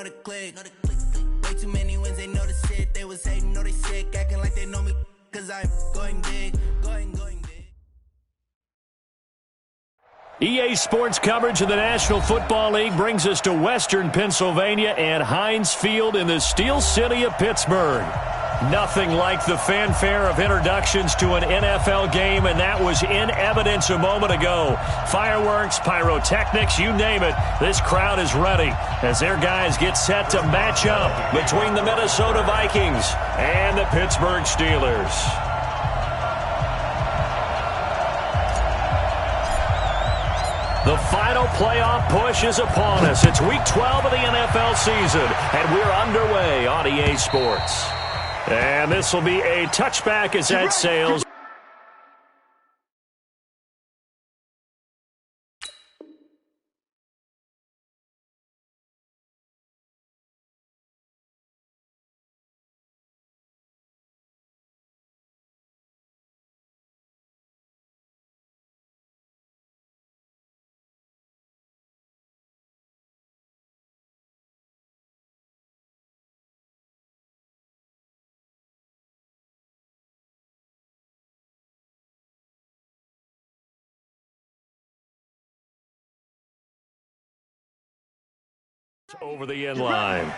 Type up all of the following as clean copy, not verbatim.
know the click. Way too many wins, they know the shit. They was hating, know they sick, acting like they know me, cause I'm going big, going big. EA Sports coverage of the National Football League brings us to Western Pennsylvania and Heinz Field in the Steel City of Pittsburgh. Nothing like the fanfare of introductions to an NFL game, and that was in evidence a moment ago. Fireworks, pyrotechnics, you name it. This crowd is ready as their guys get set to match up between the Minnesota Vikings and the Pittsburgh Steelers. The final playoff push is upon us. It's Week 12 of the NFL season, and we're underway on EA Sports. And this will be a touchback as that sails. Over the end line.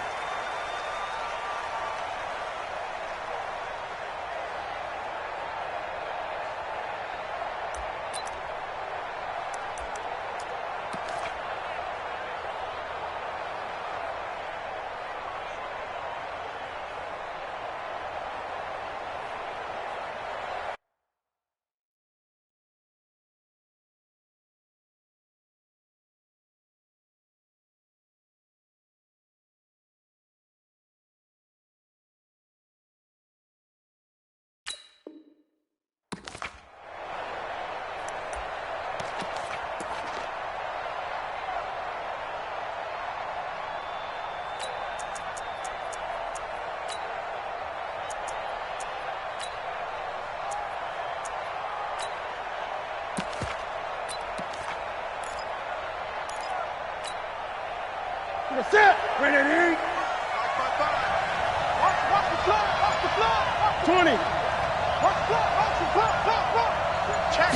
That's it. Bring it in. Watch the floor. Watch the floor. 20. Watch the floor. Watch the floor. Check.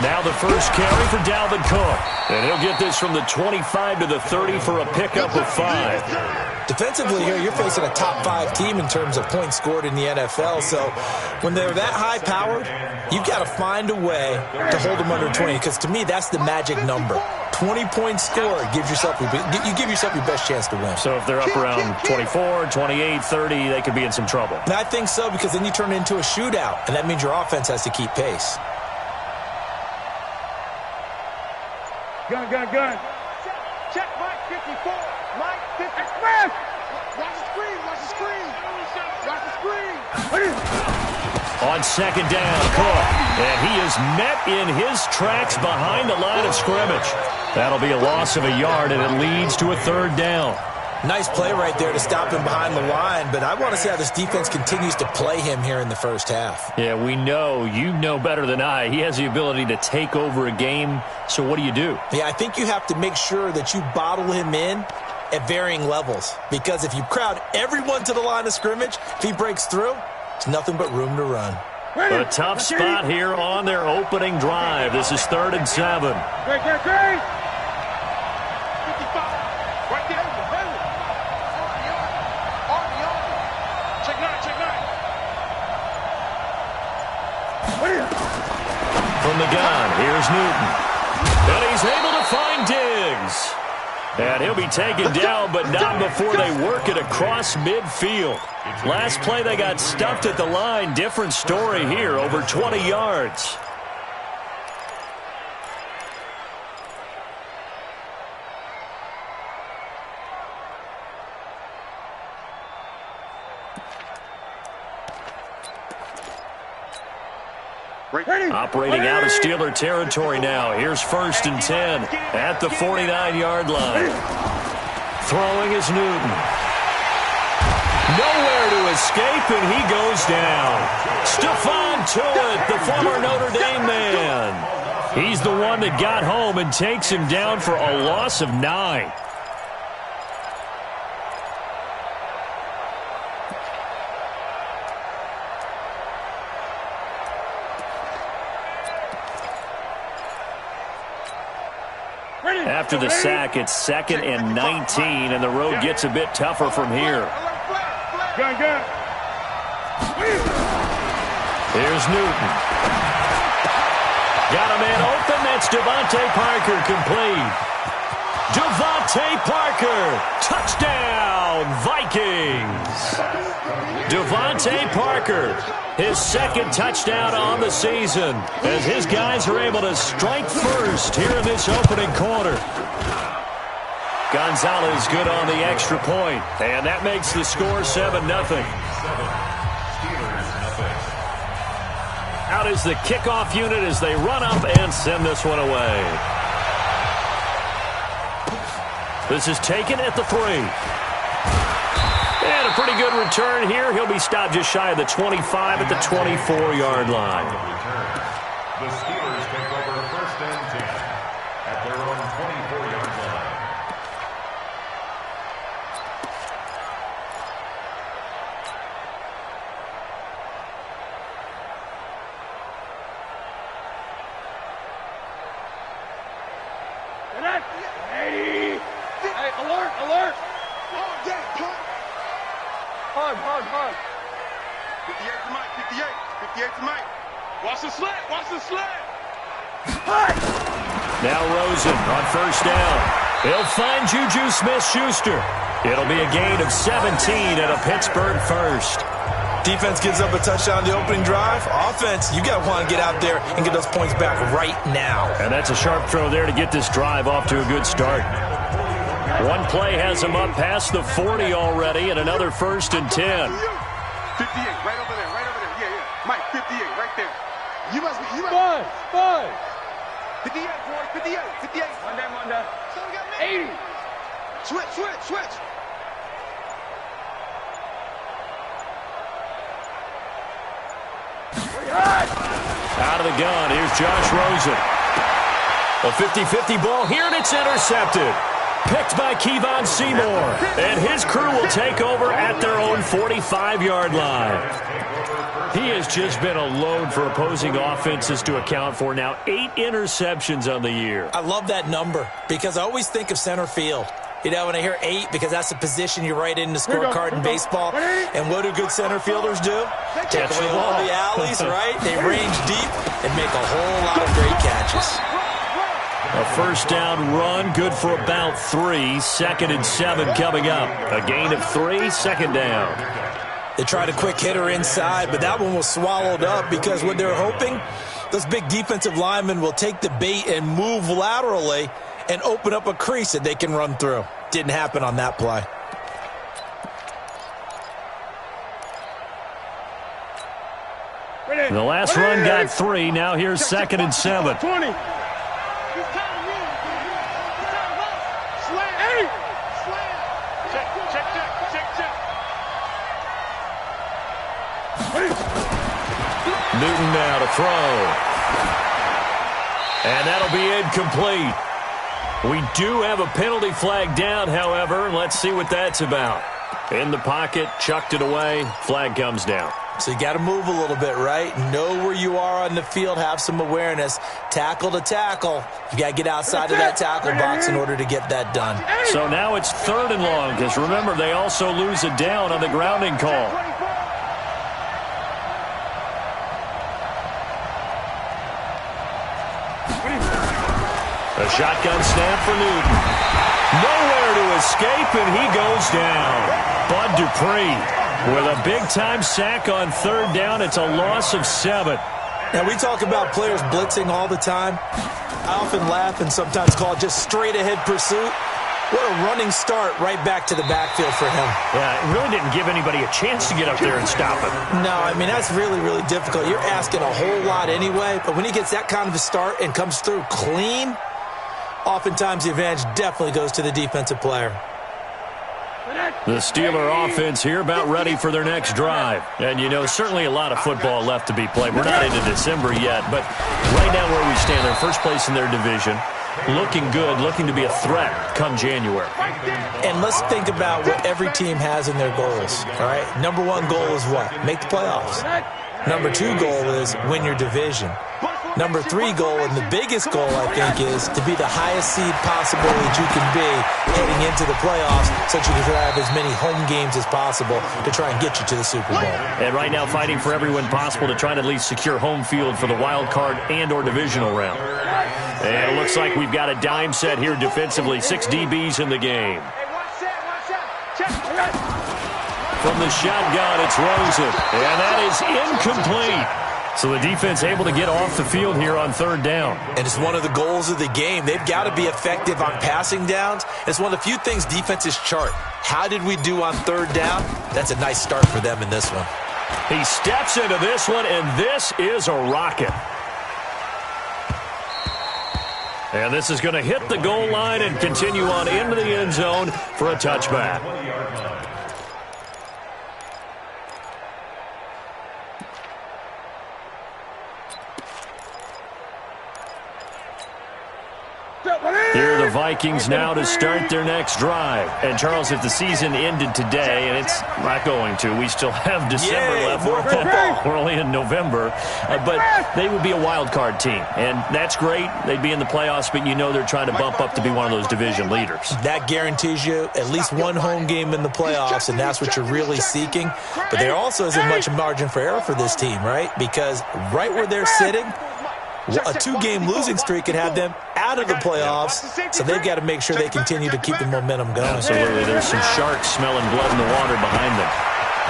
Now the first carry for Dalvin Cook. And he'll get this from the 25 to the 30 for a pickup of 5. Defensively here, you're facing a top 5 team in terms of points scored in the NFL. So when they're that high-powered, you've got to find a way to hold them under 20. Because to me, that's the magic number. 20 points scored, you give yourself your best chance to win. So if they're up around 24, 28, 30, they could be in some trouble. And I think so, because then you turn it into a shootout, and that means your offense has to keep pace. Gun. Check Mike 54. Mike 50. Smith! Watch the screen. Watch the screen. On second down, Cook. And he is met in his tracks behind the line of scrimmage. That'll be a loss of a yard, and it leads to a third down. Nice play right there to stop him behind the line, but I want to see how this defense continues to play him here in the first half. Yeah, we know. You know better than I. He has the ability to take over a game, so what do you do? Yeah, I think you have to make sure that you bottle him in at varying levels, because if you crowd everyone to the line of scrimmage, if he breaks through, it's nothing but room to run. A tough spot here on their opening drive. This is 3rd and 7. Great. 55. Right there. Check nine. From the gun, here's Newton. And he's able to find Diggs. And he'll be taken down, but not before they work it across midfield. Last play, they got stuffed at the line. Different story here, over 20 yards. Operating out of Steeler territory now. Here's 1st and 10 at the 49-yard line. Throwing is Newton. Nowhere to escape, and he goes down. Stephon Tuitt, the former Notre Dame man. He's the one that got home and takes him down for a loss of 9. After the sack, it's 2nd and 19, and the road gets a bit tougher from here. Gun. Here's Newton. Got a man open. That's Devontae Parker, complete. Devontae Parker, touchdown, Vikings. Devontae Parker, his 2nd touchdown on the season, as his guys are able to strike first here in this opening quarter. Gonzalez good on the extra point, and that makes the score 7-0. Out is the kickoff unit as they run up and send this one away. This is taken at the 3. And a pretty good return here. He'll be stopped just shy of the 25 at the 24-yard line. The Steelers take over 1st and 10 at their own 24-yard line. Hey, alert! Oh, yeah, punt. Hard. 58 to Mike, 58 to Mike. Watch the slant. Now Rosen on 1st down. He'll find Juju Smith-Schuster. It'll be a gain of 17 at a Pittsburgh 1st. Defense gives up a touchdown the opening drive. Offense, you got to want to get out there and get those points back right now. And that's a sharp throw there to get this drive off to a good start. One play has him up past the 40 already, and another 1st and 10. 58, right over there. Yeah. Mike, 58, right there. You must be. Five. 58, boy, 58. One down. 80. Switch. Out of the gun, here's Josh Rosen. A 50-50 ball here, and it's intercepted. Picked by Kevon Seymour. And his crew will take over at their own 45-yard line. He has just been a load for opposing offenses to account for. Now 8 interceptions on the year. I love that number because I always think of center field. You know, when I hear 8, because that's the position you write in the scorecard in baseball. And what do good center fielders do? Take away all the alleys, right? They range deep and make a whole lot of great catches. A 1st down run, good for about 3. 2nd and 7 coming up. A gain of 3, 2nd down. They tried a quick hitter inside, but that one was swallowed up because what they're hoping, those big defensive linemen will take the bait and move laterally and open up a crease that they can run through. Didn't happen on that play. The last run got 3. Now here's 2nd and 7. 20. Newton now to throw. And that'll be incomplete. We do have a penalty flag down, however. Let's see what that's about. In the pocket, chucked it away. Flag comes down. So you got to move a little bit, right? Know where you are on the field. Have some awareness. Tackle to tackle. You got to get outside of that tackle box in order to get that done. So now it's 3rd and long, because remember, they also lose a down on the grounding call. A shotgun snap for Newton. Nowhere to escape, and he goes down. Bud Dupree with a big-time sack on 3rd down. It's a loss of 7. Now, we talk about players blitzing all the time. I often laugh and sometimes call it just straight-ahead pursuit. What a running start right back to the backfield for him. Yeah, it really didn't give anybody a chance to get up there and stop him. No, I mean, that's really, really difficult. You're asking a whole lot anyway, but when he gets that kind of a start and comes through clean, oftentimes the advantage definitely goes to the defensive player. The Steeler offense here about ready for their next drive. And, you know, certainly a lot of football left to be played. We're not into December yet, but right now where we stand, they're first place in their division. Looking good, looking to be a threat come January. And let's think about what every team has in their goals, all right? Number 1 goal is what? Make the playoffs. Number 2 goal is win your division. Number 3 goal, and the biggest goal, I think, is to be the highest seed possible that you can be heading into the playoffs so that you can have as many home games as possible to try and get you to the Super Bowl. And right now fighting for every win possible to try and at least secure home field for the wild card and or divisional round. And it looks like we've got a dime set here defensively. 6 DBs in the game. From the shotgun, it's Rosen. And that is incomplete. So the defense able to get off the field here on 3rd down. And it's one of the goals of the game. They've got to be effective on passing downs. It's one of the few things defenses chart. How did we do on 3rd down? That's a nice start for them in this one. He steps into this one, and this is a rocket. And this is going to hit the goal line and continue on into the end zone for a touchback. Here are the Vikings now to start their next drive. And, Charles, if the season ended today, and it's not going to, we still have December left. We're only in November. But they would be a wild card team. And that's great. They'd be in the playoffs, but you know they're trying to bump up to be one of those division leaders. That guarantees you at least one home game in the playoffs, and that's what you're really seeking. But there also isn't much margin for error for this team, right? Because right where they're sitting, a 2-game losing streak could have them out of the playoffs, so they've got to make sure they continue to keep the momentum going. Absolutely. There's some sharks smelling blood in the water behind them.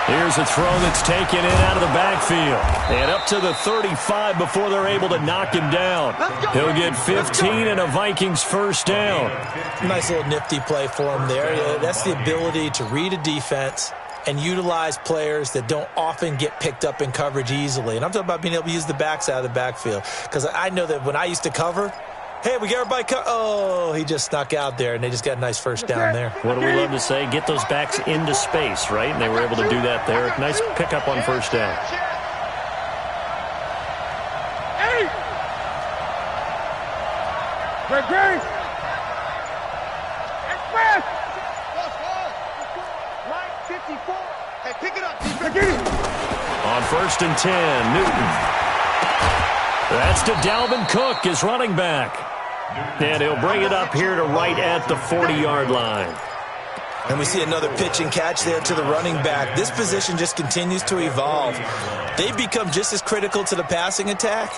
Here's a throw that's taken in out of the backfield. And up to the 35 before they're able to knock him down. He'll get 15 and a Vikings 1st down. Nice little nifty play for him there. Yeah, that's the ability to read a defense and utilize players that don't often get picked up in coverage easily. And I'm talking about being able to use the backs out of the backfield. Because I know that when I used to cover, hey, we got everybody oh, he just snuck out there, and they just got a nice 1st down there. What do we love to say? Get those backs into space, right? And they were able to do that there. Nice pickup on 1st down. Great. Express. Hey, pick it up. On 1st and 10, Newton. That's to Dalvin Cook, his running back. And he'll bring it up here to right at the 40-yard line. And we see another pitch and catch there to the running back. This position just continues to evolve. They've become just as critical to the passing attack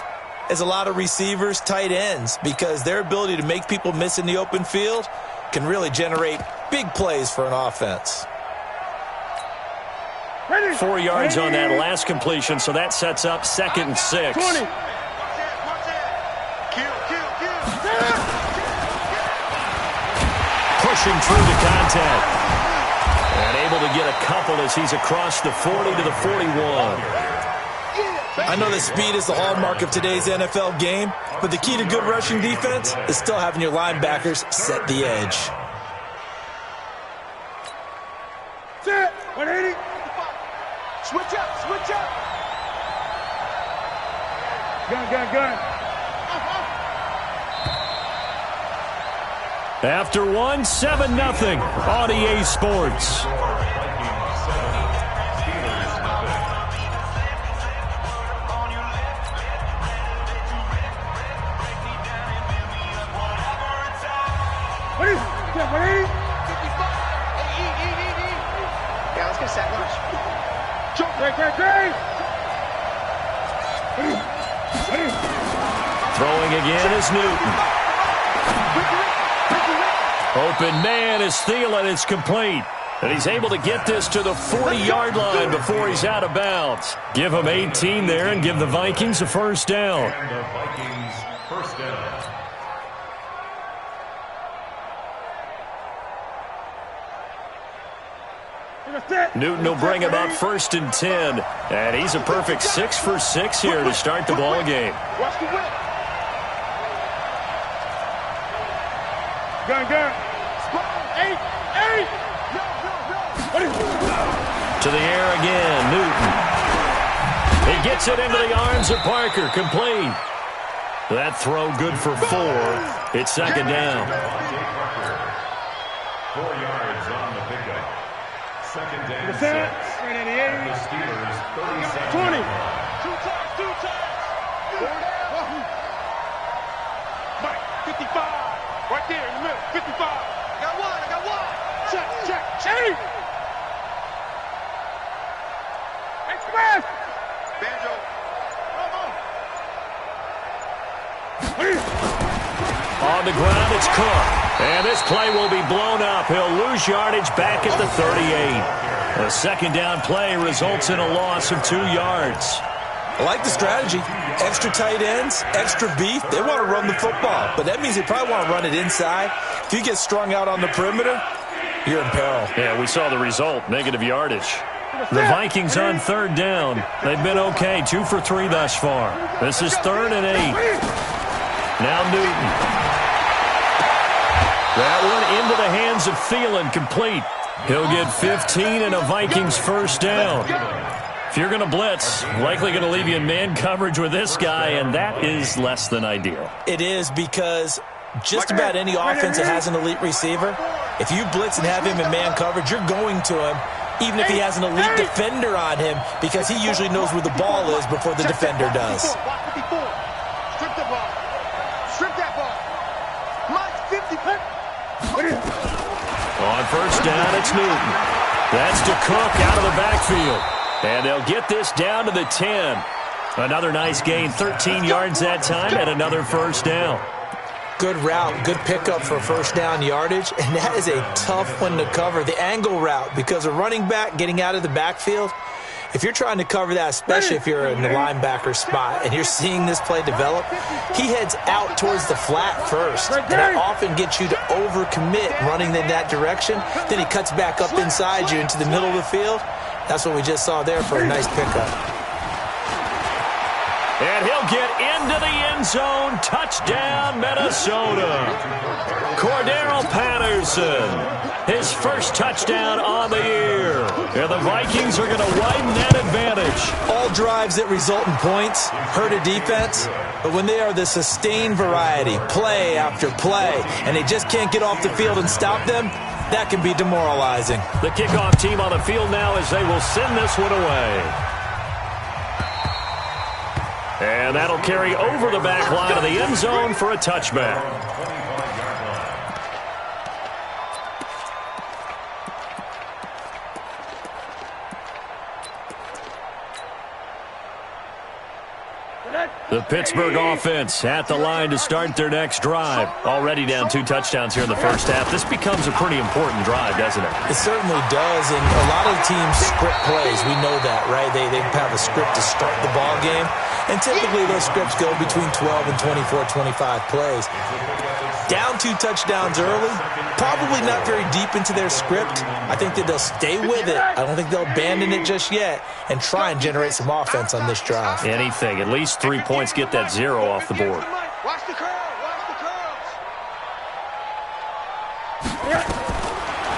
as a lot of receivers, tight ends, because their ability to make people miss in the open field can really generate big plays for an offense. 4 yards on that last completion, so that sets up 2nd and 6. Pushing through the contact. And able to get a couple as he's across the 40 to the 41. I know that speed is the hallmark of today's NFL game, but the key to good rushing defense is still having your linebackers set the edge. Set. 180. Switch up. Gun. After 1, 7-0 on EA Sports. Yeah, let's get set lunch. Great. Throwing again is Newton. Open man is Thielen. It's complete. And he's able to get this to the 40-yard line before he's out of bounds. Give him 18 there and give the Vikings a 1st down. And the Vikings 1st down. Newton will bring him up 1st and 10. And he's a perfect 6 for 6 here to start the ball game. Watch the whip. Gun. Spot. 8. No. To the air again, Newton. He gets it into the arms of Parker, complete. That throw good for 4. It's 2nd down. 4 yards on the pickup. 2nd and 6. Right at the 80. The Steelers 37. 20. Two times. there in the middle. 55. I got one. Check. Express. Banjo. On the ground, it's Cook. And this play will be blown up. He'll lose yardage back at the 38. A second down play results in a loss of 2 yards. I like the strategy. Extra tight ends, extra beef. They want to run the football, but that means they probably want to run it inside. If you get strung out on the perimeter, you're in peril. Yeah, we saw the result, negative yardage. The Vikings on third down. They've been okay, 2 for 3 thus far. This is 3rd and 8. Now Newton. That one into the hands of Thielen, complete. He'll get 15 and a Vikings first down. If you're going to blitz, likely going to leave you in man coverage with this guy, and that is less than ideal. It is, because just about any offense that has an elite receiver, if you blitz and have him in man coverage, you're going to him, even if he has an elite defender on him, because he usually knows where the ball is before the defender does. Strip the ball. Strip that ball. Mike, 50. On first down, it's Newton. That's to Cook out of the backfield. And they'll get this down to the 10. Another nice gain, 13 yards that time, and another first down. Good route, good pickup for first down yardage, and that is a tough one to cover, the angle route, because a running back getting out of the backfield, if you're trying to cover that, especially if you're in the linebacker spot and you're seeing this play develop, he heads out towards the flat first, and that often gets you to overcommit running in that direction. Then he cuts back up inside you into the middle of the field. That's what we just saw there for a nice pickup. And he'll get into the end zone. Touchdown, Minnesota. Cordero Patterson, his first touchdown on the year. And the Vikings are going to widen that advantage. All drives that result in points hurt a defense, but when they are the sustained variety, play after play, and they just can't get off the field and stop them, that can be demoralizing. The kickoff team on the field now as they will send this one away. And that'll carry over the back line of the end zone for a touchback. The Pittsburgh offense at the line to start their next drive. Already down 2 touchdowns here in the first half. This becomes a pretty important drive, doesn't it? It certainly does, and a lot of teams script plays. We know that, right? They have a script to start the ball game, and typically those scripts go between 12 and 24, 25 plays. Down 2 touchdowns early, probably not very deep into their script. I think that they'll stay with it. I don't think they'll abandon it just yet and try and generate some offense on this drive. Anything. At least 3 points, get that 0 off the board. Watch the curl.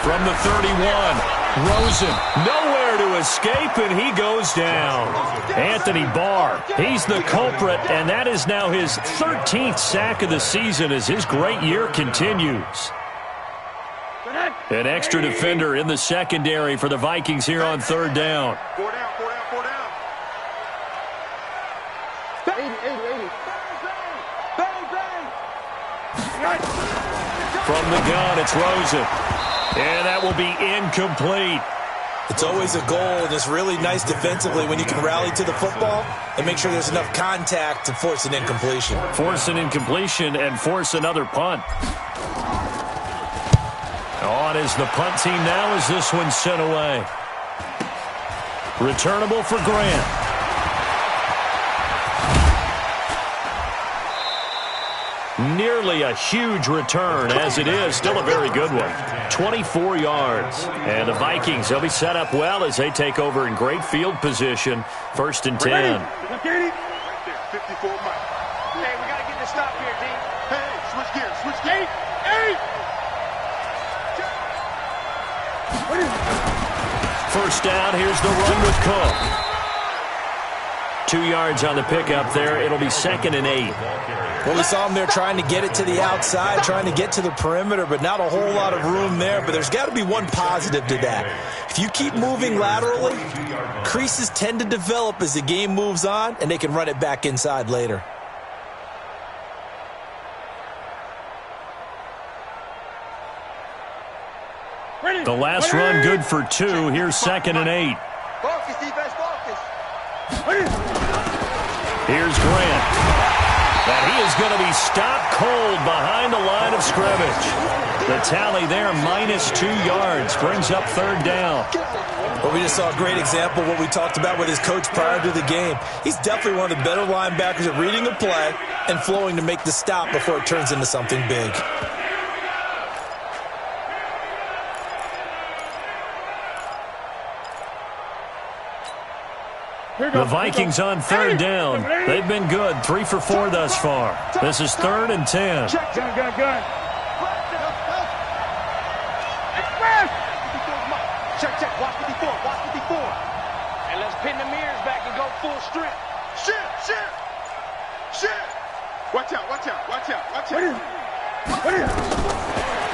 From the 31, Rosen, nowhere to escape, and he goes down. Anthony Barr, he's the culprit, and that is now his 13th sack of the season as his great year continues. An extra defender in the secondary for the Vikings here on third down. 4 down. 80. From the gun, it's Rosen. And that will be incomplete. It's always a goal, and it's really nice defensively when you can rally to the football and make sure there's enough contact to force an incompletion. Force an incompletion and force another punt. On is the punt team now as this one's sent away. Returnable for Grant. Nearly a huge return, as it is still a very good one. 24 yards. And the Vikings, they'll be set up well as they take over in great field position. 1st and 10. Right there, 54 miles. Hey, we got to get the stop here, D. Hey, switch gears. 8. First down, here's the run with Cook. 2 yards on the pickup there. It'll be 2nd and 8. Well, we saw him there trying to get it to the outside, trying to get to the perimeter, but not a whole lot of room there. But there's got to be one positive to that. If you keep moving laterally, creases tend to develop as the game moves on, and they can run it back inside later. The last run good for 2. Here's 2nd and 8. Focus, defense, focus. Here's Grant. And he is going to be stopped cold behind the line of scrimmage. The tally there, -2 yards, brings up 3rd down. Well, we just saw a great example of what we talked about with his coach prior to the game. He's definitely one of the better linebackers at reading the play and flowing to make the stop before it turns into something big. The Vikings on 3rd down. They've been good, 3 for 4 thus far. This is 3rd and 10. Check, gun. Check, watch 54, watch 54. And let's pin the mirrors back and go full strength. Shit. Watch out.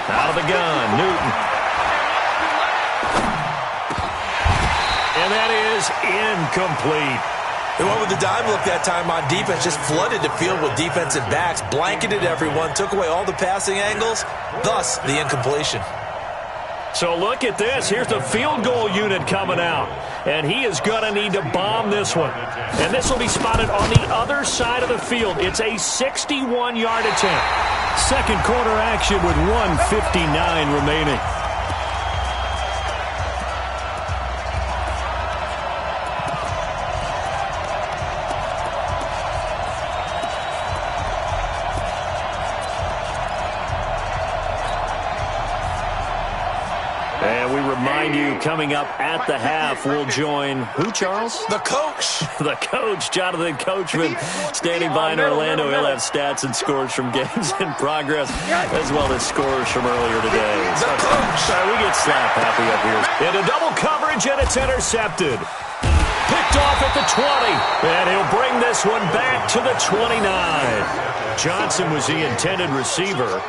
Out of the gun, Newton. And that is incomplete. They went with the dime look that time on defense, just flooded the field with defensive backs, blanketed everyone, took away all the passing angles, thus the incompletion. So look at this. Here's the field goal unit coming out. And he is going to need to bomb this one. And this will be spotted on the other side of the field. It's a 61-yard attempt. Second quarter action with 1:59 remaining. Coming up at the half, we'll join who, Charles? The coach. The coach, Jonathan Coachman, standing by in Orlando. He'll have stats and scores from games in progress, as well as scores from earlier today. The coach. We get slap happy up here. Into double coverage, and it's intercepted. Picked off at the 20, and he'll bring this one back to the 29. Johnson was the intended receiver.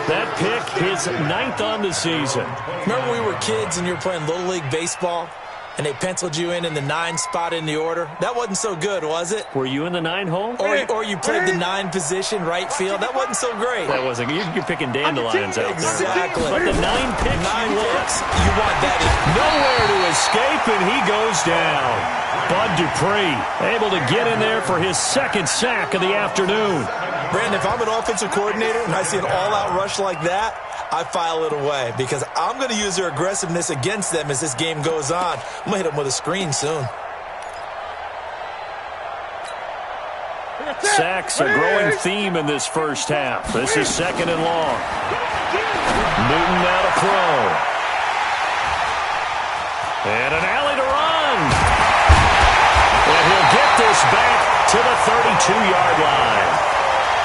That pick, his 9th on the season. Remember we were kids and you were playing Little League Baseball, and they penciled you in the 9 spot in the order? That wasn't so good, was it? Were you in the 9 hole? Or you played the 9 position, right field? That wasn't so great. That wasn't. You're picking dandelions out there. Exactly. But the 9 picks, you want that in. Nowhere to escape, and he goes down. Bud Dupree able to get in there for his 2nd sack of the afternoon. Brandon, if I'm an offensive coordinator and I see an all-out rush like that, I file it away because I'm going to use their aggressiveness against them as this game goes on. I'm going to hit them with a screen soon. Sacks, a growing theme in this first half. This is 2nd and long. Newton now to throw. And an alley to run. And he'll get this back to the 32-yard line.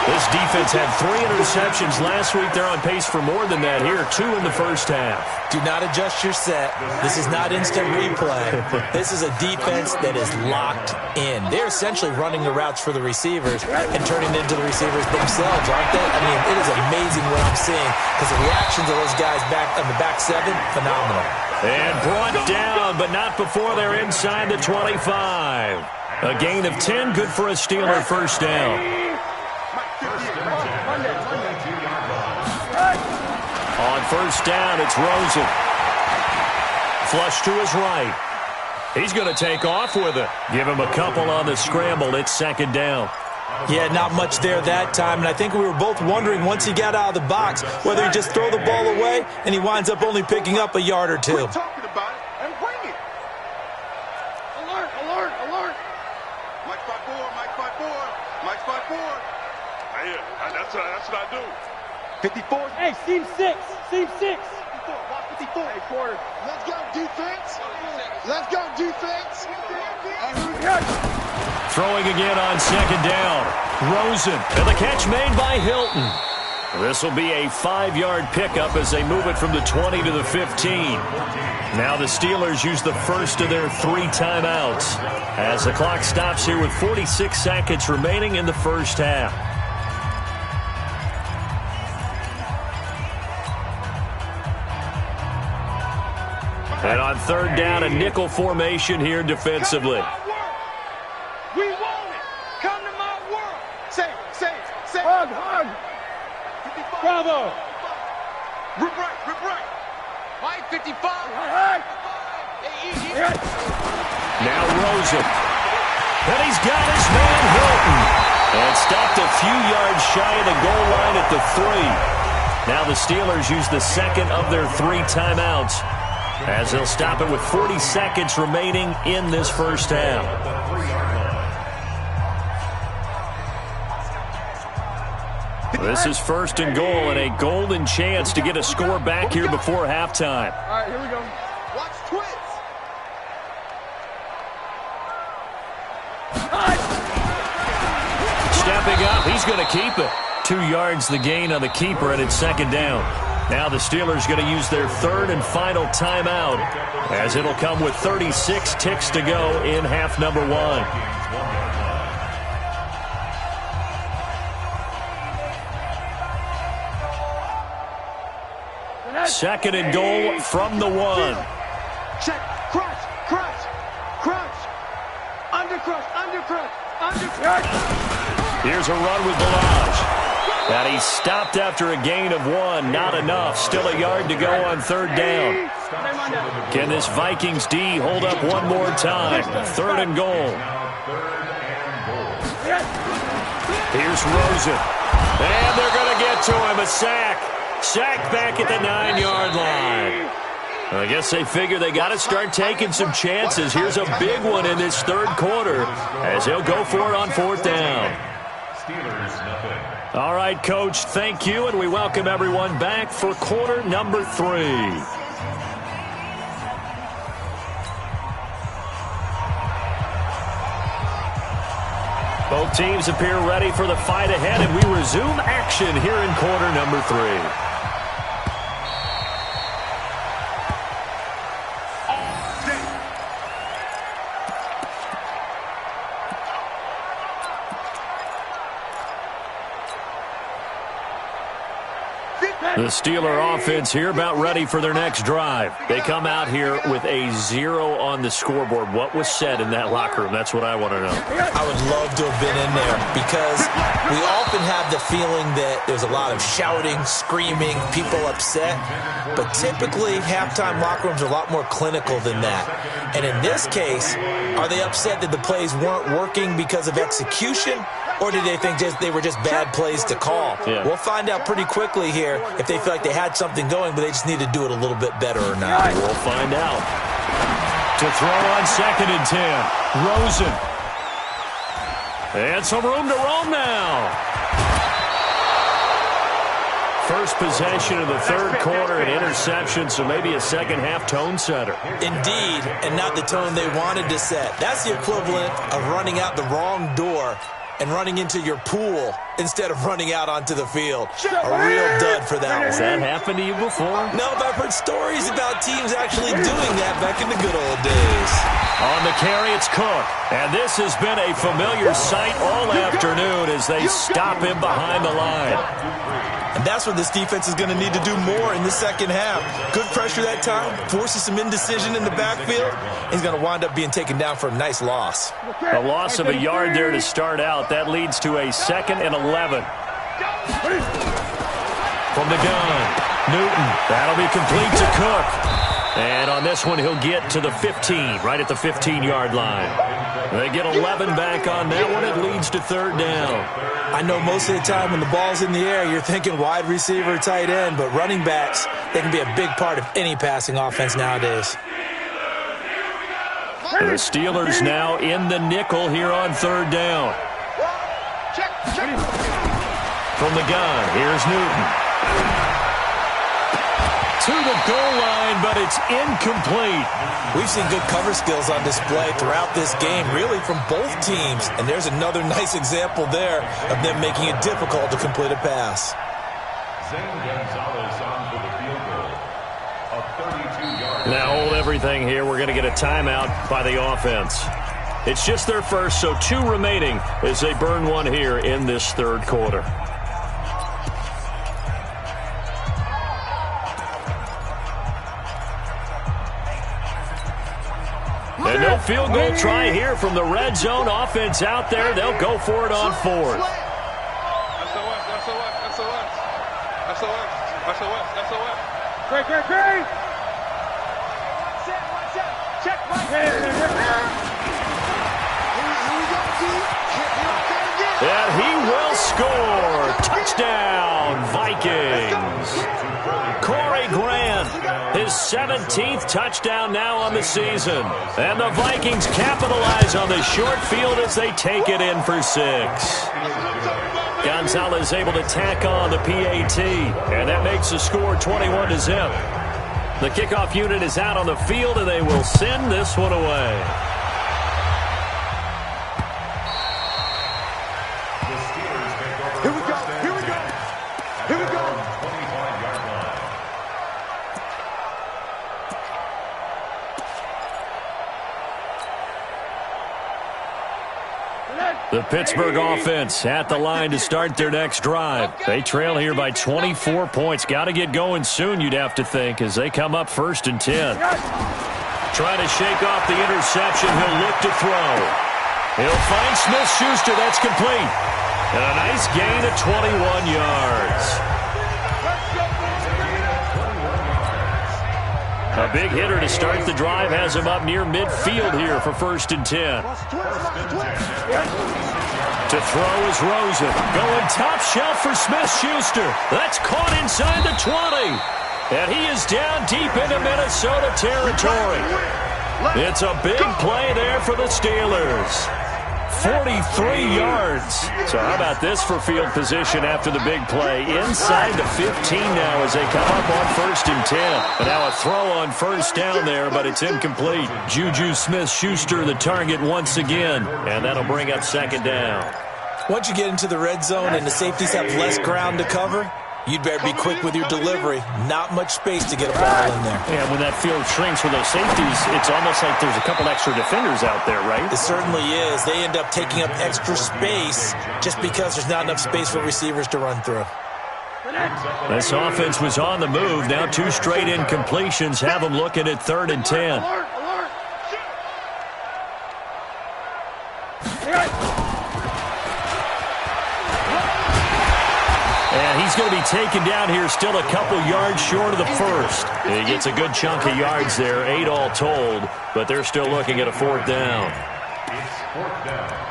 This defense had 3 interceptions last week. They're on pace for more than that here, 2 in the first half. Do not adjust your set. This is not instant replay. This is a defense that is locked in. They're essentially running the routes for the receivers and turning it into the receivers themselves, aren't they? I mean, it is amazing what I'm seeing because the reactions of those guys back on the back 7, phenomenal. And brought down, but not before they're inside the 25. A gain of 10, good for a Steeler first down. On first down, it's Rosen. Flush to his right. He's going to take off with it. Give him a couple on the scramble. It's 2nd down. Yeah, not much there that time, and I think we were both wondering once he got out of the box whether he'd just throw the ball away and he winds up only picking up a yard or 2. We're talking about it and bring it. Alert. Mike 5-4. Yeah, that's what I do. 54. Hey, seam 6. 54. Watch 54. Hey, quarter. Let's go, defense. Throwing again on 2nd down. Rosen. And the catch made by Hilton. This will be a 5-yard pickup as they move it from the 20 to the 15. Now the Steelers use the first of their 3 timeouts as the clock stops here with 46 seconds remaining in the first half. And on 3rd down, a nickel formation here defensively. We want it. Come to my world. Say. Hug. Bravo. Rip right. Mike. 55. Now Rosen. And he's got his man Hilton. And stopped a few yards shy of the goal line at the 3. Now the Steelers use the second of their 3 timeouts, as they'll stop it with 40 seconds remaining in this first half. This is 1st and goal and a golden chance to get a score back here before halftime. All right, here we go. Watch twins. Stepping up, he's going to keep it. 2 yards the gain on the keeper, and it's 2nd down. Now the Steelers going to use their 3rd and final timeout, as it'll come with 36 ticks to go in half number 1. 2nd and goal from the 1. Check, crunch, crunch, crunch, under crunch, under crunch, under crunch. Here's a run with Ballage. And he stopped after a gain of 1. Not enough. Still a yard to go on 3rd down. Can this Vikings D hold up one more time? 3rd and goal. Here's Rosen. And they're going to get to him. A sack. Sack back at the 9-yard line. I guess they figure they got to start taking some chances. Here's a big one in this 3rd quarter, as they'll go for it on 4th down. All right, Coach, thank you, and we welcome everyone back for quarter number 3. Both teams appear ready for the fight ahead, and we resume action here in quarter number 3. The Steeler offense here about ready for their next drive. They come out here with a 0 on the scoreboard. What was said in that locker room? That's what I want to know. I would love to have been in there, because we often have the feeling that there's a lot of shouting, screaming, people upset. But typically, halftime locker rooms are a lot more clinical than that. And in this case, are they upset that the plays weren't working because of execution? Or did they think they were just bad plays to call? Yeah. We'll find out pretty quickly here if they feel like they had something going, but they just need to do it a little bit better or not. We'll find out. To throw on 2nd and 10. Rosen. And some room to roam now. First possession of the 3rd quarter, an interception, so maybe a second-half tone setter. Indeed, and not the tone they wanted to set. That's the equivalent of running out the wrong door and running into your pool instead of running out onto the field. A real dud for that one. Has that happened to you before? No, but I've heard stories about teams actually doing that back in the good old days. On the carry, it's Cook. And this has been a familiar sight all afternoon as they stop him behind the line. And that's what this defense is going to need to do more in the second half. Good pressure that time, forces some indecision in the backfield. He's going to wind up being taken down for a nice loss. A loss of a yard there to start out. That leads to a 2nd and 11. From the gun, Newton. That'll be complete to Cook. And on this one, he'll get to the 15, right at the 15-yard line. They get 11 back on that one. It leads to 3rd down. I know most of the time when the ball's in the air, you're thinking wide receiver, tight end, but running backs, they can be a big part of any passing offense nowadays. The Steelers now in the nickel here on 3rd down. From the gun, here's Newton. To the goal line, but it's incomplete. We've seen good cover skills on display throughout this game, really from both teams. And there's another nice example there of them making it difficult to complete a pass. Zane Gonzalez on for the field goal. A 32-yard. Now hold everything here. We're going to get a timeout by the offense. It's just their first, so 2 remaining as they burn one here in this 3rd quarter. And no field goal try here from the red zone. Offense out there. They'll go for it on 4th. Great. score. Touchdown, Vikings. Corey Grant, his 17th touchdown now on the season. And the Vikings capitalize on the short field as they take it in for 6. Gonzalez able to tack on the PAT, and that makes the score 21-0. The kickoff unit is out on the field, and they will send this one away. Here we go. Here we go. Here we go. 25-yard line. The Pittsburgh offense at the line to start their next drive. They trail here by 24 points. Got to get going soon, you'd have to think, as they come up 1st and 10. Trying to shake off the interception. He'll look to throw. He'll find Smith-Schuster. That's complete. And a nice gain of 21 yards. A big hitter to start the drive has him up near midfield here for 1st and 10. To throw is Rosen. Going top shelf for Smith-Schuster. That's caught inside the 20. And he is down deep into Minnesota territory. It's a big play there for the Steelers. 43 yards. So how about this for field position after the big play? Inside the 15 now as they come up on 1st and 10. And now a throw on 1st down there, but it's incomplete. Juju Smith-Schuster the target once again. And that'll bring up 2nd down. Once you get into the red zone and the safeties have less ground to cover, you'd better be quick with your delivery. Not much space to get a ball in there. Yeah, when that field shrinks with those safeties, it's almost like there's a couple extra defenders out there, right? It certainly is. They end up taking up extra space just because there's not enough space for receivers to run through. This offense was on the move. Now 2 straight incompletions have them looking at 3rd and 10. And he's going to be taken down here still a couple yards short of the 1st. He gets a good chunk of yards there, 8 all told, but they're still looking at a 4th down. It's 4th down.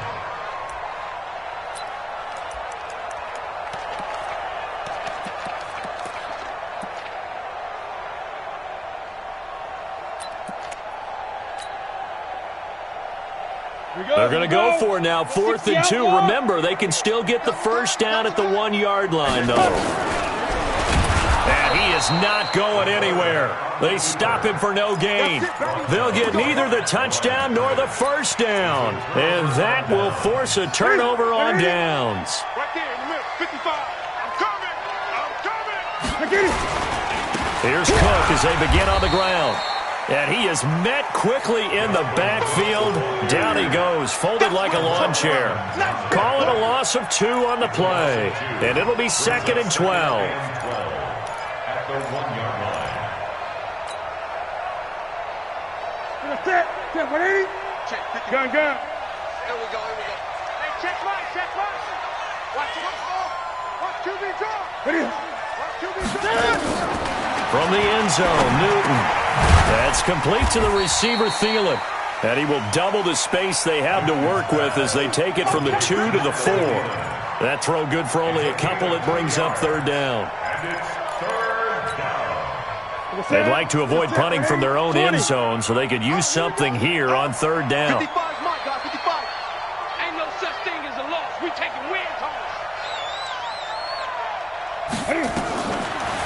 They're going to go for it now, 4th and 2. Remember, they can still get the 1st down at the 1-yard line, though. And he is not going anywhere. They stop him for no gain. They'll get neither the touchdown nor the 1st down. And that will force a turnover on downs. Right there in the middle. 55. I'm coming. Here's Cook as they begin on the ground. And he is met quickly in the backfield. Down he goes, folded like a lawn chair. Call it a loss of 2 on the play. And it'll be 2nd and 12. At the 1-yard line. Check 180. Check 50. Gun. Here we go. Hey, check mine. Watch QB draw. Watch QB draw. From the end zone, Newton. That's complete to the receiver, Thielen. And he will double the space they have to work with as they take it from the 2 to the 4. That throw good for only a couple. It brings up 3rd down. And it's 3rd down. They'd like to avoid punting from their own end zone so they could use something here on 3rd down. 55 is mine, guys. 55. Ain't no such thing as a loss. We taking wins home.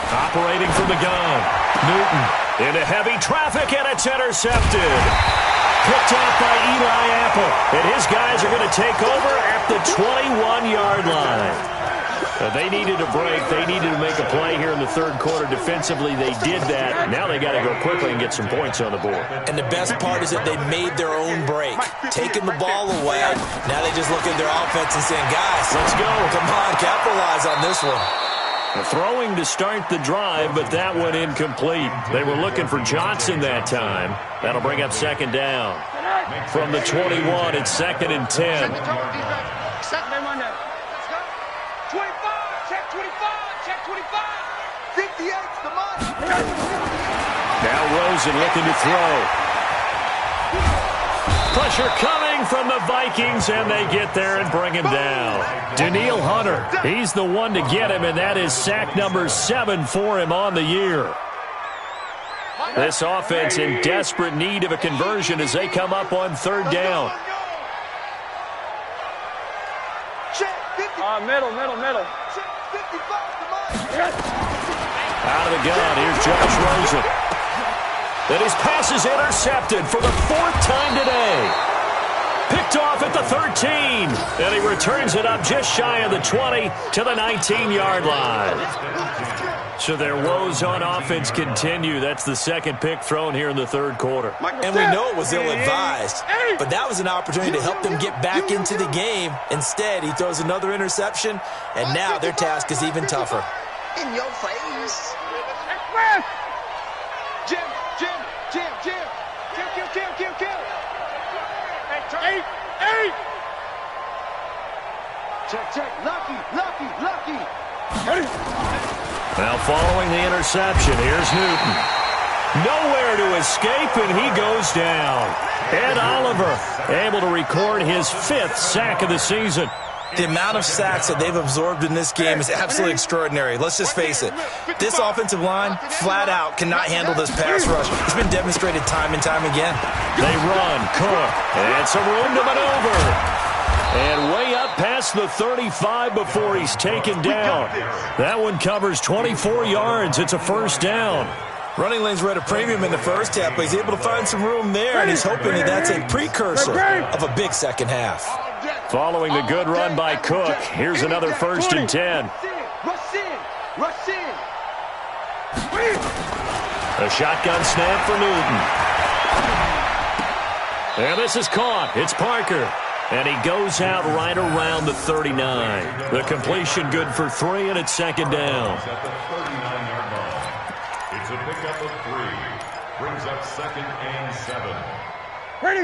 Operating from the gun. Newton into heavy traffic, and it's intercepted. Picked off by Eli Apple. And his guys are going to take over at the 21-yard line. They needed a break. They needed to make a play here in the 3rd quarter. Defensively, they did that. Now they got to go quickly and get some points on the board. And the best part is that they made their own break. Taking the ball away. Now they just look at their offense and saying, guys, let's go. Come on, capitalize on this one. Throwing to start the drive, but that one incomplete. They were looking for Johnson that time. That'll bring up 2nd down. From the 21, it's 2nd and 10. 25. Check 25. 58's the money. Now Rosen looking to throw. Pressure coming from the Vikings, and they get there and bring him down. Danielle Hunter, he's the one to get him, and that is sack number 7 for him on the year. This offense in desperate need of a conversion as they come up on 3rd down. Middle. Out of the gun, here's Josh Rosen. And his pass is intercepted for the 4th time today. Picked off at the 13. And he returns it up just shy of the 20 to the 19-yard line. So their woes on offense continue. That's the 2nd pick thrown here in the 3rd quarter. And we know it was ill-advised, but that was an opportunity to help them get back into the game. Instead, he throws another interception, and now their task is even tougher. In your face. Jim. Kill. 8. Check. Lucky. Now following the interception, here's Newton. Nowhere to escape, and he goes down. Ed Oliver able to record his 5th sack of the season. The amount of sacks that they've absorbed in this game is absolutely extraordinary. Let's just face it. This offensive line, flat out, cannot handle this pass rush. It's been demonstrated time and time again. They run, Cook, and some room to maneuver. And way up past the 35 before he's taken down. That one covers 24 yards. It's a 1st down. Running lanes were at a premium in the first half, but he's able to find some room there, and he's hoping that that's a precursor of a big second half. Following the good run by Cook, here's another 1st and 10. Rush in. A shotgun snap for Newton. And this is caught. It's Parker. And he goes out right around the 39. The completion good for 3, and it's 2nd down. At the 39-yard line. It's a pickup of 3. Brings up 2nd and 7.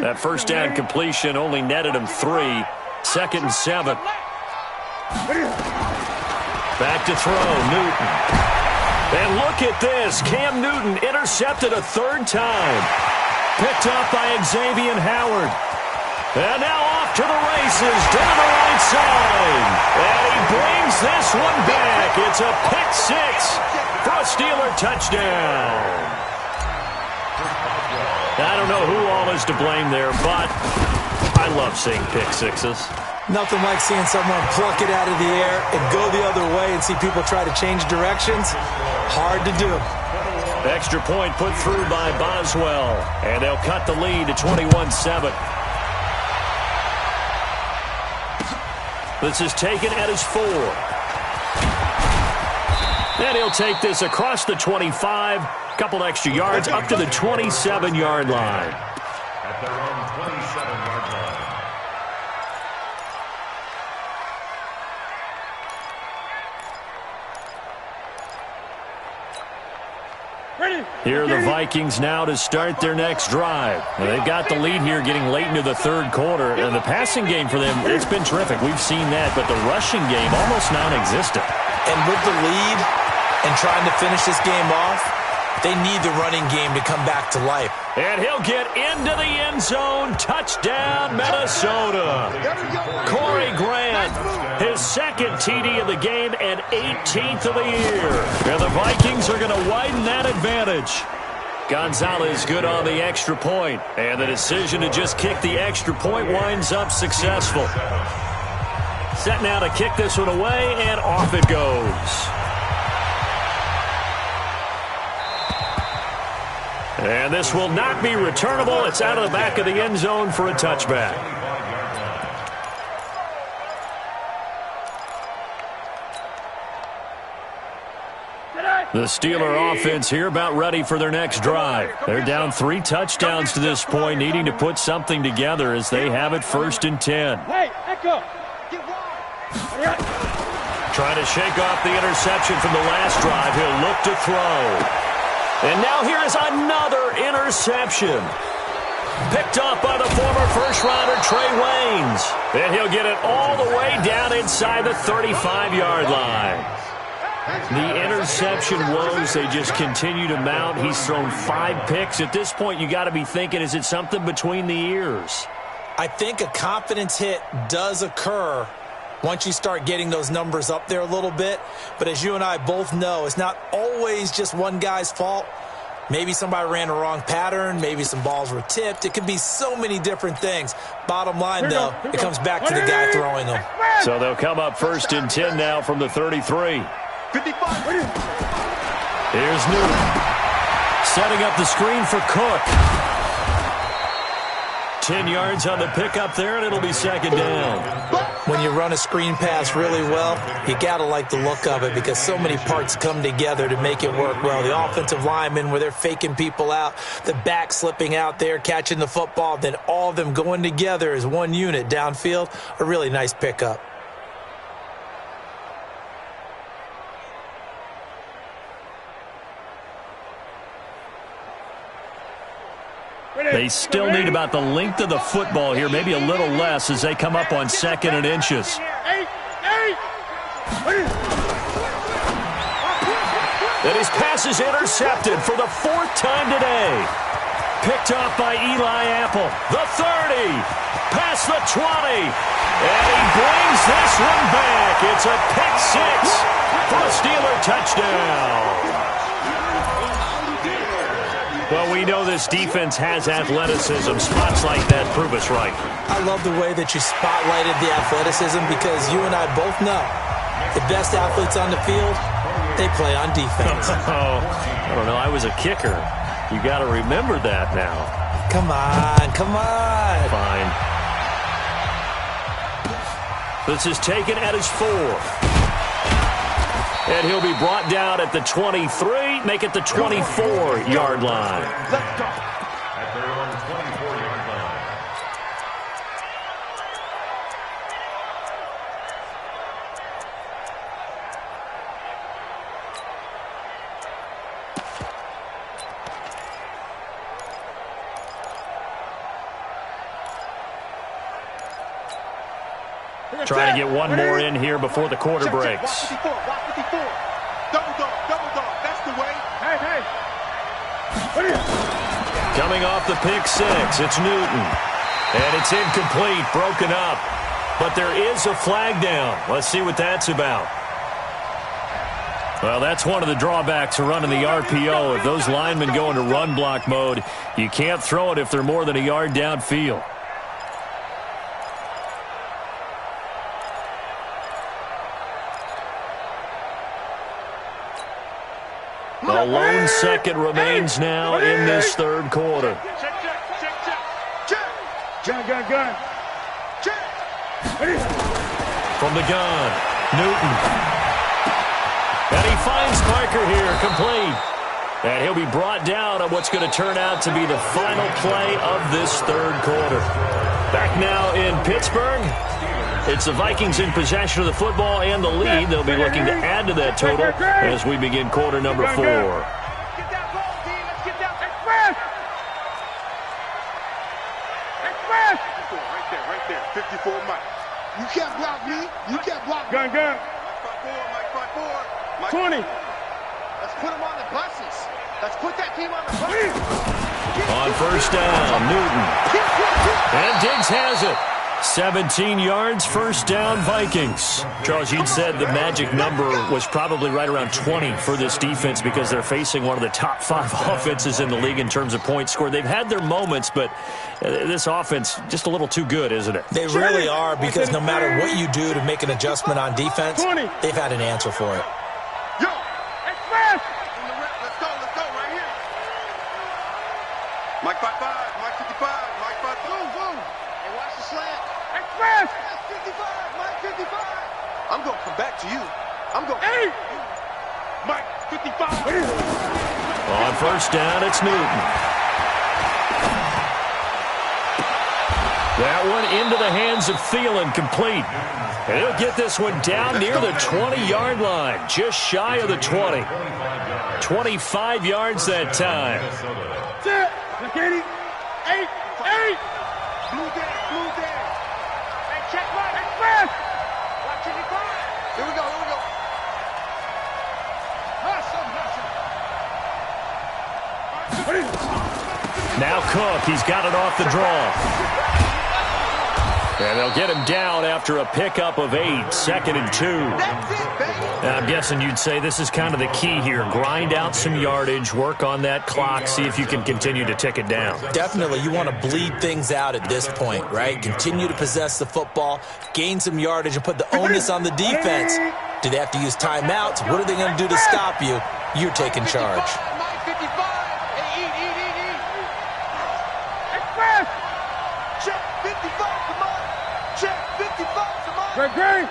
That 1st down completion only netted him 3. 2nd and 7. Back to throw, Newton. And look at this. Cam Newton intercepted a 3rd time. Picked up by Xavier Howard. And now off to the races down the right side. And he brings this one back. It's a pick 6 for a Steeler touchdown. I don't know who all is to blame there, but I love seeing pick 6s. Nothing like seeing someone pluck it out of the air and go the other way and see people try to change directions. Hard to do. Extra point put through by Boswell. And they'll cut the lead to 21-7. This is taken at his 4. And he'll take this across the 25. Couple extra yards up to the 27-yard line. At their own 27-yard line. Here are the Vikings now to start their next drive. Now, they've got the lead here getting late into the 3rd quarter. And the passing game for them, it's been terrific. We've seen that. But the rushing game, almost non-existent. And with the lead and trying to finish this game off, they need the running game to come back to life. And he'll get into the end zone. Touchdown, Minnesota. Corey Grant, his 2nd TD of the game and 18th of the year. And the Vikings are going to widen that advantage. Gonzalez good on the extra point. And the decision to just kick the extra point winds up successful. Set now to kick this one away, and off it goes. And this will not be returnable. It's out of the back of the end zone for a touchback. The Steeler offense here about ready for their next drive. They're down 3 touchdowns to this point, needing to put something together as they have it 1st and 10. Hey, Echo. Trying to shake off the interception from the last drive. He'll look to throw. And now here is another interception. Picked off by the former first-rounder Trey Waynes. And he'll get it all the way down inside the 35-yard line. The interception woes, they just continue to mount. He's thrown 5 picks. At this point, you got to be thinking, is it something between the ears? I think a confidence hit does occur once you start getting those numbers up there a little bit. But as you and I both know, it's not always just one guy's fault. Maybe somebody ran a wrong pattern. Maybe some balls were tipped. It could be so many different things. Bottom line, though, it comes back to the guy throwing them. So they'll come up 1st and 10 now from the 33. 55. Here's Newton. Setting up the screen for Cook. 10 yards on the pickup there, and it'll be 2nd down. When you run a screen pass really well, you got to like the look of it because so many parts come together to make it work well. The offensive linemen, where they're faking people out, the back slipping out there, catching the football, then all of them going together as one unit downfield, a really nice pickup. They still need about the length of the football here, maybe a little less as they come up on 2nd and inches. And his pass is intercepted for the 4th time today. Picked off by Eli Apple. The 30. Past the 20. And he brings this one back. It's a pick 6 for a Steeler touchdown. Well, we know this defense has athleticism. Spots like that prove us right. I love the way that you spotlighted the athleticism because you and I both know the best athletes on the field, they play on defense. Oh, I don't know. I was a kicker. You got to remember that now. Come on, come on. Fine. This is taken at his 4th. And he'll be brought down at the 23, make it the 24-yard line. Let's go. At their own 24-yard line. Trying to get one more in here before the quarter breaks. Watch 54, watch 54. Double dog, that's the way. Hey. Coming off the pick 6, it's Newton. And it's incomplete, broken up. But there is a flag down. Let's see what that's about. Well, that's one of the drawbacks of running the RPO. If those linemen go into run block mode, you can't throw it if they're more than a yard downfield. A lone second remains now in this 3rd quarter. Check. Gun. From the gun, Newton. And he finds Parker here, complete. And he'll be brought down on what's going to turn out to be the final play of this 3rd quarter. Back now in Pittsburgh. It's the Vikings in possession of the football and the lead. They'll be looking to add to that total as we begin quarter number 4. Get that ball, team. Let's get down. Express. Right there. 54, Mike. You can't block me. Gun. Mike 5-4. 20. Let's put him on the buses. Let's put that team on the buses. On 1st down, Newton. And Diggs has it. 17 yards, 1st down, Vikings. Charles, you'd said the magic number was probably right around 20 for this defense because they're facing one of the top 5 offenses in the league in terms of points scored. They've had their moments, but this offense just a little too good, isn't it? They really are because no matter what you do to make an adjustment on defense, they've had an answer for it. Yo, express! Let's go right here. Mike 5-5, Mike 55, Mike 5. Boom. Hey, watch the slant. Express! Mike 55. I'm going to come back to you. I'm going to... Mike 55. On 1st down, it's Newton. That one into the hands of Thielen, complete. And he'll get this one down near the 20-yard line, just shy of the 20. 25 yards that time. Katie. 8. Blue day. Hey, check right. Express. Watch 55. Here we go. Now Cook, he's got it off the draw. And they'll get him down after a pickup of 8, 2nd and 2. I'm guessing you'd say this is kind of the key here. Grind out some yardage, work on that clock, see if you can continue to tick it down. Definitely, you want to bleed things out at this point, right? Continue to possess the football, gain some yardage, and put the onus on the defense. Do they have to use timeouts? What are they going to do to stop you? You're taking charge. You're not ready.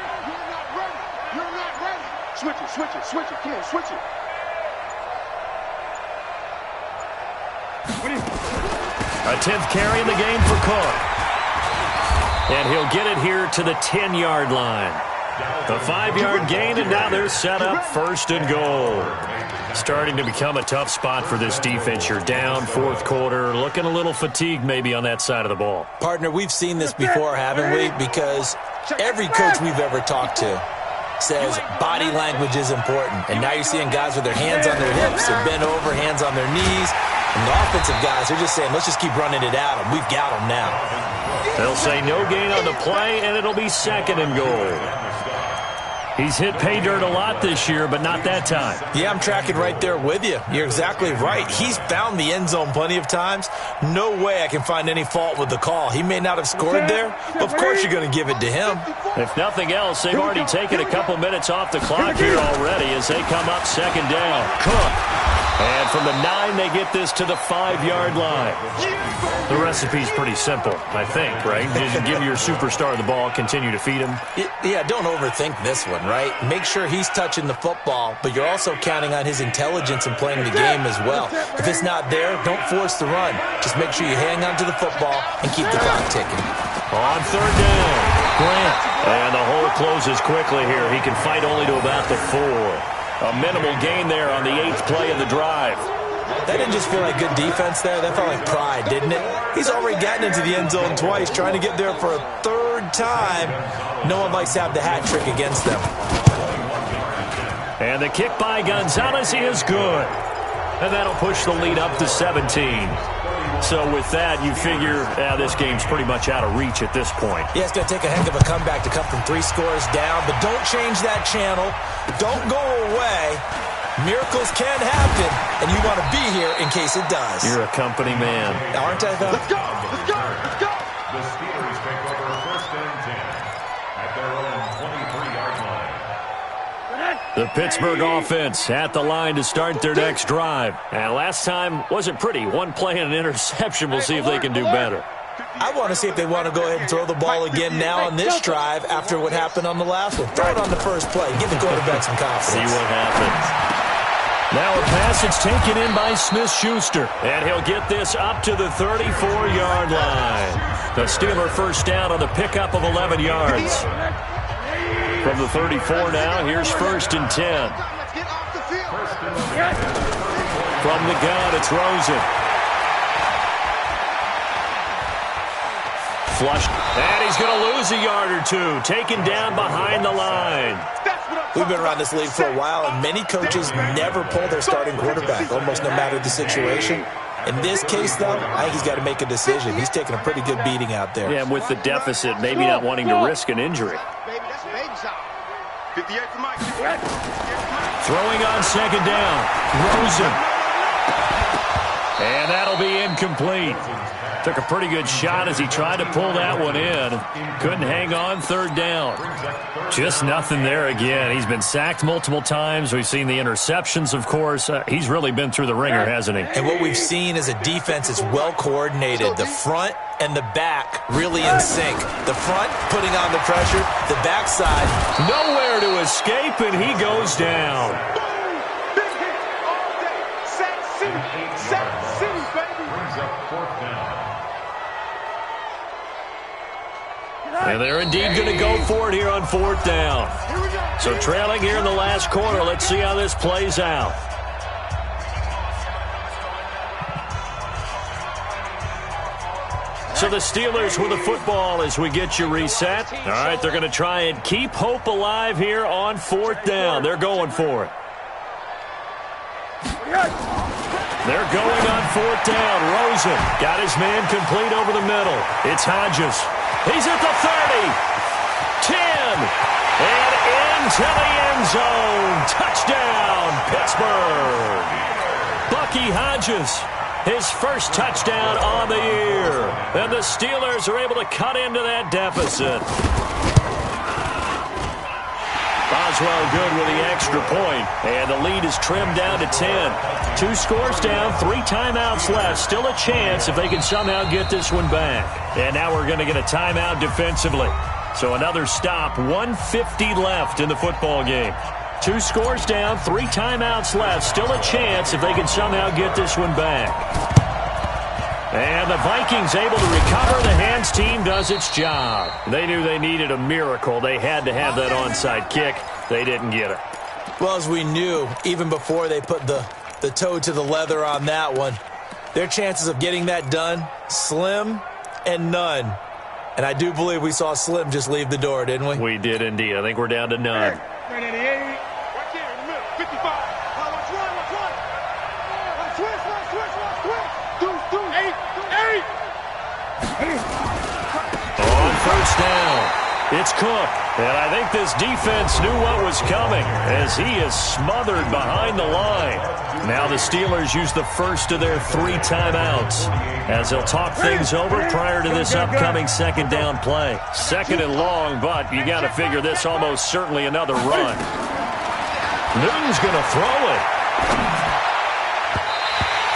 You're not ready. Switch it, switch it, switch it. Come on, switch it. A 10th carry in the game for Cook. And he'll get it here to the 10-yard line. A 5-yard gain, and now they're set up 1st and goal. Starting to become a tough spot for this defense. You're down 4th quarter, looking a little fatigued maybe on that side of the ball. Partner, we've seen this before, haven't we? Because every coach we've ever talked to says body language is important. And now you're seeing guys with their hands on their hips, they're bent over, hands on their knees. And the offensive guys, they're just saying, let's just keep running it at them. We've got them now. They'll say no gain on the play, and it'll be 2nd and goal. He's hit pay dirt a lot this year, but not that time. Yeah, I'm tracking right there with you. You're exactly right. He's found the end zone plenty of times. No way I can find any fault with the call. He may not have scored there, but of course you're going to give it to him. If nothing else, they've already taken a couple minutes off the clock here already as they come up 2nd down. Cook. And from the 9, they get this to the 5-yard line. The recipe's pretty simple, I think, right? Just give your superstar the ball, continue to feed him. Yeah, don't overthink this one, right? Make sure he's touching the football, but you're also counting on his intelligence in playing the game as well. If it's not there, don't force the run. Just make sure you hang on to the football and keep the clock ticking. On 3rd down, Grant. And the hole closes quickly here. He can fight only to about the 4. A minimal gain there on the 8th play of the drive. That didn't just feel like good defense there. That felt like pride, didn't it? He's already gotten into the end zone twice, trying to get there for a 3rd time. No one likes to have the hat trick against them. And the kick by Gonzalez is good. And that'll push the lead up to 17. So with that, you figure this game's pretty much out of reach at this point. Yeah, it's going to take a heck of a comeback to come from 3 scores down, but don't change that channel. Don't go away. Miracles can happen, and you want to be here in case it does. You're a company man. Aren't I, though? Let's go! Let's go! Let's go! The Steelers take over 1st and 10 at their own 23-yard line. The Pittsburgh offense at the line to start their next drive. And last time wasn't pretty. 1 play and an interception. We'll see if they can do better. I want to see if they want to go ahead and throw the ball again now on this drive after what happened on the last one. Throw it on the first play. Give the quarterback some confidence. See what happens. Now a pass that's taken in by Smith-Schuster. And he'll get this up to the 34-yard line. The Steeler 1st down on the pickup of 11 yards. From the 34 now, here's 1st and 10. From the gun, it's Rosen. Flushed. And he's going to lose a yard or 2. Taken down behind the line. We've been around this league for a while, and many coaches never pull their starting quarterback, almost no matter the situation. In this case, though, I think he's got to make a decision. He's taking a pretty good beating out there. Yeah, with the deficit, maybe not wanting to risk an injury. 58 for Mike. Throwing on 2nd down. Rosen. And that'll be incomplete. Took a pretty good shot as he tried to pull that one in. Couldn't hang on 3rd down. Just nothing there again. He's been sacked multiple times. We've seen the interceptions, of course. He's really been through the ringer, hasn't he? And what we've seen is a defense that's well coordinated. The front and the back really in sync. The front putting on the pressure. The backside. Nowhere to escape, and he goes down. Big hit all day. Sack City. Sack City, baby. Brings up 4th down. And they're indeed going to go for it here on 4th down. So trailing here in the last quarter. Let's see how this plays out. So the Steelers with the football as we get you reset. All right, they're going to try and keep hope alive here on 4th down. They're going for it. They're going on 4th down. Rosen got his man complete over the middle. It's Hodges. He's at the 30. 10. And into the end zone. Touchdown, Pittsburgh. Bucky Hodges, his first touchdown on the year. And the Steelers are able to cut into that deficit. Boswell good with the extra point, and the lead is trimmed down to 10. 2 scores down, 3 timeouts left. Still a chance if they can somehow get this one back. And now we're going to get a timeout defensively. So another stop, 1:50 left in the football game. 2 scores down, 3 timeouts left. Still a chance if they can somehow get this one back. And the Vikings able to recover. The Hands team does its job. They knew they needed a miracle. They had to have that onside kick. They didn't get it. Well, as we knew, even before they put the toe to the leather on that one, their chances of getting that done, slim and none. And I do believe we saw Slim just leave the door, didn't we? We did indeed. I think we're down to none. 88. Right there in the middle. 55. Watch one. Switch. 8. On 1st down, it's Cook. And I think this defense knew what was coming as he is smothered behind the line. Now the Steelers use the first of their 3 timeouts as they'll talk things over prior to this upcoming 2nd down play. 2nd and long, but you got to figure this almost certainly another run. Newton's going to throw it.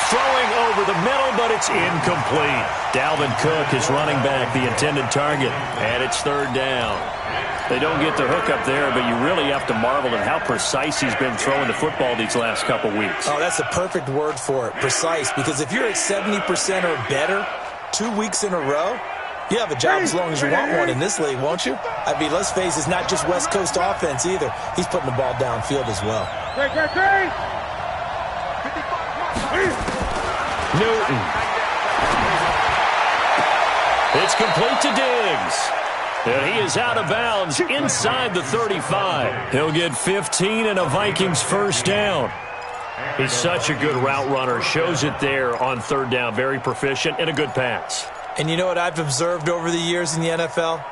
Throwing over the middle, but it's incomplete. Dalvin Cook is running back the intended target, and it's 3rd down. They don't get the hook up there, but you really have to marvel at how precise he's been throwing the football these last couple weeks. Oh, that's the perfect word for it, precise, because if you're at 70% or better 2 weeks in a row, you have a job as long as you want one in this league, won't you? I mean, let's face it, it's not just West Coast offense either. He's putting the ball downfield as well. Newton. It's complete to Diggs. And he is out of bounds inside the 35. He'll get 15 and a Vikings 1st down. He's such a good route runner. Shows it there on 3rd down. Very proficient and a good pass. And you know what I've observed over the years in the NFL?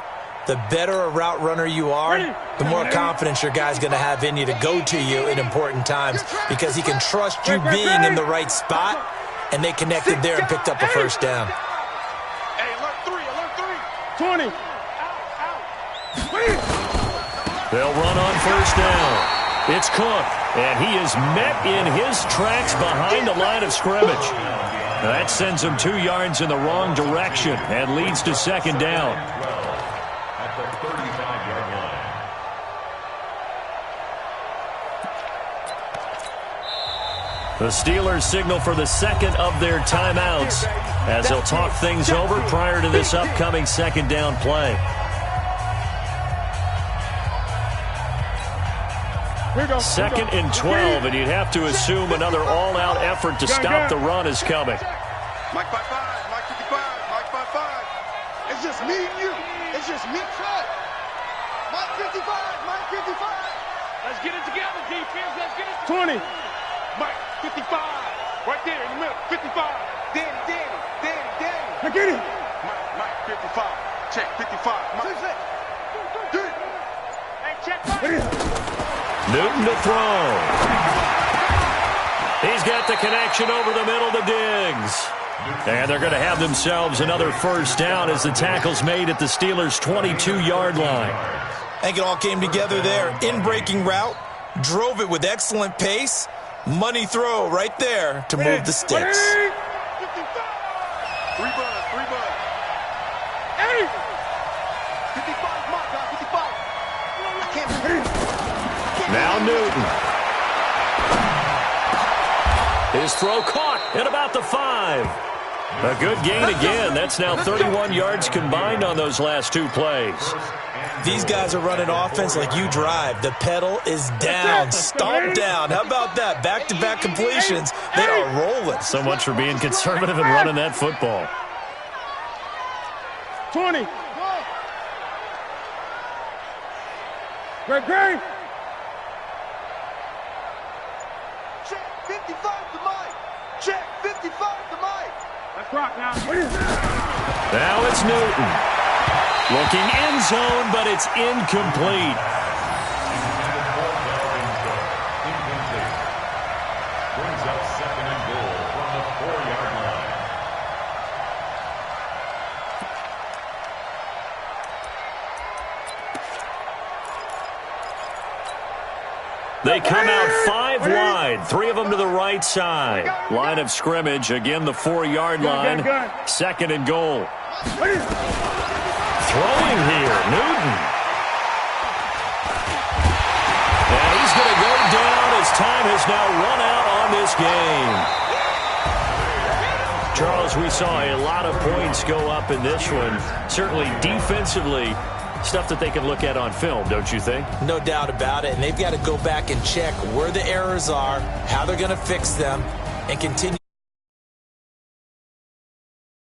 The better a route runner you are, the more confidence your guy's going to have in you to go to you in important times because he can trust you being in the right spot, and they connected there and picked up a 1st down. Hey, alert 3. 20. They'll run on 1st down. It's Cook, and he is met in his tracks behind the line of scrimmage. That sends him 2 yards in the wrong direction and leads to 2nd down. At the 35-yard line. The Steelers signal for the 2nd of their timeouts as they'll talk things over prior to this upcoming 2nd down play. 2nd and 12, and you'd have to assume another all-out effort to stop the run is coming. Mike 55, Mike 55, Mike 55. It's just me and you. It's just me. Mike 55, Mike 55. Let's get it together, defense. Let's get it. 20. Mike 55. Right there in the middle. 55. Danny. I get it. Mike 55. Check 55. Mike. Hey, check. Newton to throw. He's got the connection over the middle to Diggs. And they're going to have themselves another 1st down as the tackle's made at the Steelers' 22-yard line. I think it all came together there. In-breaking route, drove it with excellent pace. Money throw right there to move the sticks. 3 buzz. 8. 55, Mark, 55. I can't believe it. Now Newton. His throw caught at about the 5. A good gain again. That's now 31 yards combined on those last 2 plays. These guys are running offense like you drive. The pedal is down, stomped down. How about that? Back-to-back completions. They are rolling. So much for being conservative and running that football. 20. Great. Check 55 to Mike. Check 55 to Mike. Let's rock now. Now it's Newton. Looking end zone, but it's incomplete. Brings up second and goal from the 4-yard line. They come out 5 wide, 3 of them to the right side. Line of scrimmage, again the 4-yard line. Second and goal. Throwing here, Newton. And he's going to go down as time has now run out on this game. Charles, we saw a lot of points go up in this one. Certainly defensively, stuff that they can look at on film, don't you think? No doubt about it. And they've got to go back and check where the errors are, how they're going to fix them, and continue.